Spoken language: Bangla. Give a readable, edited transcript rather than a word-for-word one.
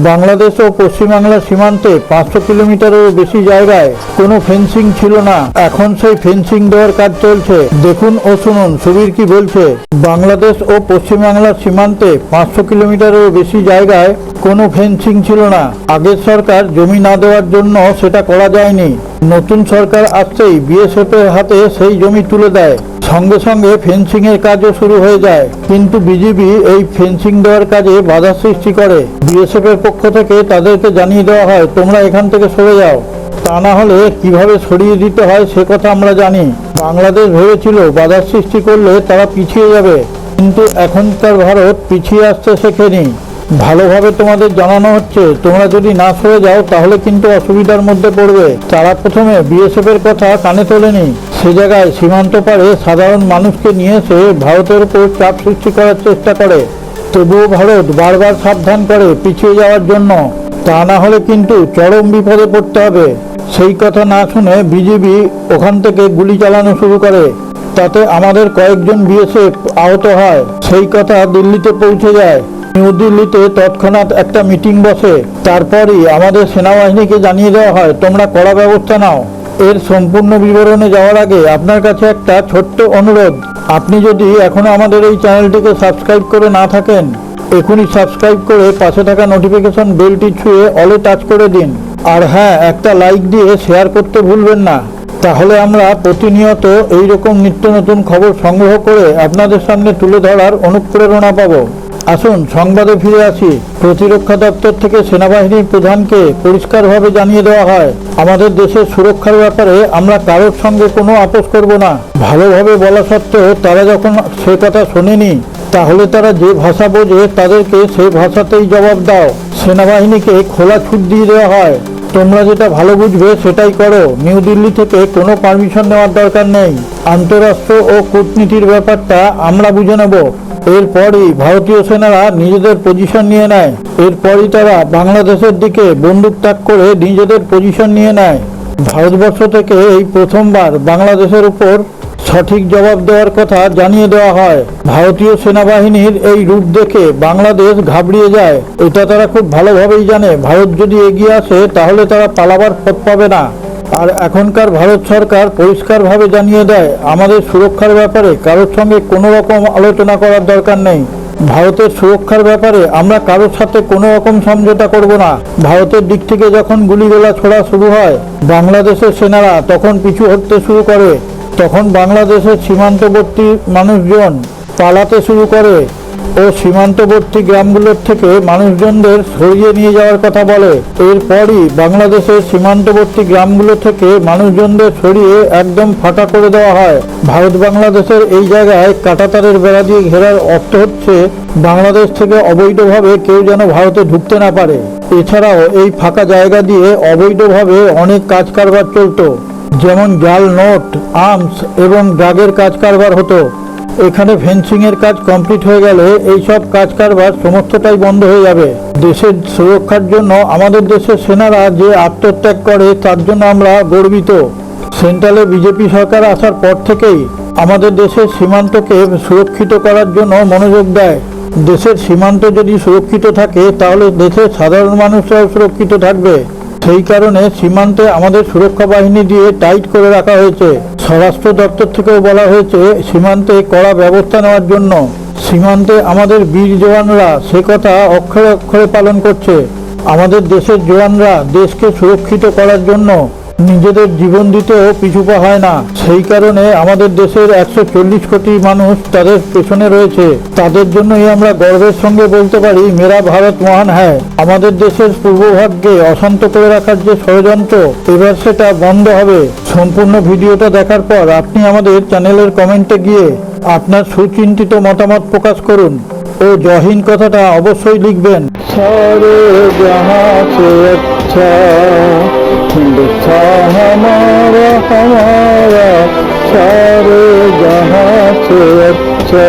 বাংলাদেশ ও পশ্চিমবাংলার সীমান্তে 500 কিলোমিটারেরও বেশি জায়গায় কোনো ফেন্সিং ছিল না। এখন সেই ফেন্সিং দেওয়ার কাজ চলছে। দেখুন ও শুনুন সুবীর কি বলছে। বাংলাদেশ ও পশ্চিমবাংলার সীমান্তে 500 কিলোমিটারেরও বেশি জায়গায় কোনো ফেন্সিং ছিল না। আগের সরকার জমি না দেওয়ার জন্য সেটা করা যায়নি। নতুন সরকার আসতেই বিএসএফ এর হাতে সেই জমি তুলে দেয়। সঙ্গে সঙ্গে ফেন্সিং এর কাজও শুরু হয়ে যায়। কিন্তু বিজেপি এই ফেন্সিং দেওয়ার কাজে বাধা সৃষ্টি করে। বিএসএফ এর পক্ষ থেকে তাদেরকে জানিয়ে দেওয়া হয় তোমরা এখান থেকে সরে যাও। তা না হলে কিভাবে সরিয়ে দিতে হয় সে কথা আমরা জানি। বাংলাদেশ ভেবেছিল বাধার সৃষ্টি করলে তারা পিছিয়ে যাবে, কিন্তু এখনকার ভারত পিছিয়ে আসতে শেখেনি। ভালোভাবে তোমাদের জানানো হচ্ছে তোমরা যদি না সরে যাও তাহলে কিন্তু অসুবিধার মধ্যে পড়বে। তারা প্রথমে বিএসএফ এর কথা কানে তোলেনি। সে জায়গায় সীমান্ত পারে সাধারণ মানুষকে নিয়ে এসে ভারতের উপর চাপ সৃষ্টি করার চেষ্টা করে। তবুও ভারত বারবার সাবধান করে পিছিয়ে যাওয়ার জন্য। তা না হলে কিন্তু চরম বিপদে পড়তে হবে। সেই কথা না শুনে বিজেপি ওখান থেকে গুলি চালানো শুরু করে। তাতে আমাদের কয়েকজন বিএসএফ আহত হয়। সেই কথা দিল্লিতে পৌঁছে যায়। নিউ দিল্লিতে তৎক্ষণাৎ একটা মিটিং বসে। তারপরই আমাদের সেনাবাহিনীকে জানিয়ে দেওয়া হয় তোমরা কড়া ব্যবস্থা নাও। এর সম্পূর্ণ বিবরণে যাওয়ার আগে আপনার কাছে একটা ছোট্ট অনুরোধ। আপনি যদি এখনো আমাদের এই চ্যানেলটিকে সাবস্ক্রাইব করে না থাকেন, এখনই সাবস্ক্রাইব করে পাশে থাকা নোটিফিকেশন বেলটি ছুঁয়ে অলে টাচ করে দিন। আর হ্যাঁ, একটা লাইক দিয়ে শেয়ার করতে ভুলবেন না। তাহলে আমরা প্রতিনিয়ত এইরকম নিত্য নতুন খবর সংগ্রহ করে আপনাদের সামনে তুলে ধরার অনুপ্রেরণা পাবো। আসুন সংবাদে ফিরে আসি। প্রতিরক্ষা দপ্তর থেকে সেনাবাহিনীর প্রধানকে পরিষ্কারভাবে জানিয়ে দেওয়া হয় আমাদের দেশের সুরক্ষার ব্যাপারে আমরা কারোর সঙ্গে কোনো আপোষ করব না। ভালোভাবে বলা সত্ত্বেও তারা যখন সে কথা শোনেনি, তাহলে তারা যে ভাষা বোঝে তাদেরকে সেই ভাষাতেই জবাব দাও। সেনাবাহিনীকে খোলা ছুট দিয়ে দেওয়া হয়, তোমরা যেটা ভালো বুঝবে সেটাই করো। নিউ দিল্লি থেকে কোনো পারমিশন নেওয়ার দরকার নেই। আন্তঃরাষ্ট্র ও কূটনীতির ব্যাপারটা আমরা বুঝে নেব। এরপরই ভারতীয় সেনারা নিজেদের পজিশন নিয়ে নেয়। এরপরই তারা বাংলাদেশের দিকে বন্দুক তাক করে নিজেদের পজিশন নিয়ে নেয়। ভারতবর্ষ থেকে এই প্রথমবার বাংলাদেশের উপর সঠিক জবাব দেওয়ার কথা জানিয়ে দেওয়া হয়। ভারতীয় সেনাবাহিনীর এই রূপ দেখে বাংলাদেশ ঘাবড়িয়ে যায়। এটা তারা খুব ভালোভাবেই জানে ভারত যদি এগিয়ে আসে তাহলে তারা পালাবার পথ পাবে না। আর এখনকার ভারত সরকার পরিষ্কারভাবে জানিয়ে দেয় আমাদের সুরক্ষার ব্যাপারে কারোর সঙ্গে কোনো রকম আলোচনা করার দরকার নেই। ভারতের সুরক্ষার ব্যাপারে আমরা কারোর সাথে কোনো রকম সমঝোতা করব না। ভারতের দিক থেকে যখন গুলিগোলা ছোড়া শুরু হয়, বাংলাদেশের সেনারা তখন পিছু হটতে শুরু করে। তখন বাংলাদেশের সীমান্তবর্তী মানুষজন পালাতে শুরু করে ও সীমান্তবর্তী গ্রামগুলোর থেকে মানুষজনদের সরিয়ে নিয়ে যাওয়ার কথা বলে। এরপরই বাংলাদেশের সীমান্তবর্তী গ্রামগুলো থেকে মানুষজনদের সরিয়ে একদম ফাঁকা করে দেওয়া হয়। ভারত বাংলাদেশের এই জায়গায় কাঁটাতারের বেড়া দিয়ে ঘেরার অর্থ হচ্ছে বাংলাদেশ থেকে অবৈধভাবে কেউ যেন ভারতে ঢুকতে না পারে। এছাড়াও এই ফাঁকা জায়গা দিয়ে অবৈধভাবে অনেক কাজ কারবার চলতো, যেমন জাল নোট, আর্মস এবং ড্রাগের কাজ কারবার হতো। এখানে ফেন্সিং এর কাজ কমপ্লিট হয়ে গেলে এই সব কাজ কারবার সমস্তটাই বন্ধ হয়ে যাবে। দেশের সুরক্ষার জন্য আমাদের দেশের সেনারা যে আত্মত্যাগ করে তার জন্য আমরা গর্বিত। সেন্ট্রালে বিজেপি সরকার আসার পর থেকেই আমাদের দেশের সীমান্তকে সুরক্ষিত করার জন্য মনোযোগ দেয়। দেশের সীমান্ত যদি সুরক্ষিত থাকে তাহলে দেশের সাধারণ মানুষরাও সুরক্ষিত থাকবে। সেই কারণে সীমান্তে আমাদের সুরক্ষা বাহিনী দিয়ে টাইট করে রাখা হয়েছে। স্বরাষ্ট্র দপ্তর থেকেও বলা হয়েছে সীমান্তে কড়া ব্যবস্থা নেওয়ার জন্য। সীমান্তে আমাদের বীর জওয়ানরা সে কথা অক্ষরে অক্ষরে পালন করছে। আমাদের দেশের জওয়ানরা দেশকে সুরক্ষিত করার জন্য নিজেদের জীবন দিতেও পিছুপা হয় না। সেই কারণে আমাদের দেশের 140 কোটি মানুষ তাদের পেছনে রয়েছে। তাদের জন্যই আমরা গর্বের সঙ্গে বলতে পারি মেরা ভারত মহান হ্যায়। আমাদের দেশের পূর্বভাগকে অশান্ত করে রাখার যে ষড়যন্ত্র, এবার সেটা বন্ধ হবে। সম্পূর্ণ ভিডিওটা দেখার পর আপনি আমাদের চ্যানেলের কমেন্টে গিয়ে আপনার সুচিন্তিত মতামত প্রকাশ করুন ও জয় হিন্দ কথাটা অবশ্যই লিখবেন। সারে জাহাঁ সে আচ্ছা हिंदुस्तान हमारा हमारा सारे जहां से अच्छा।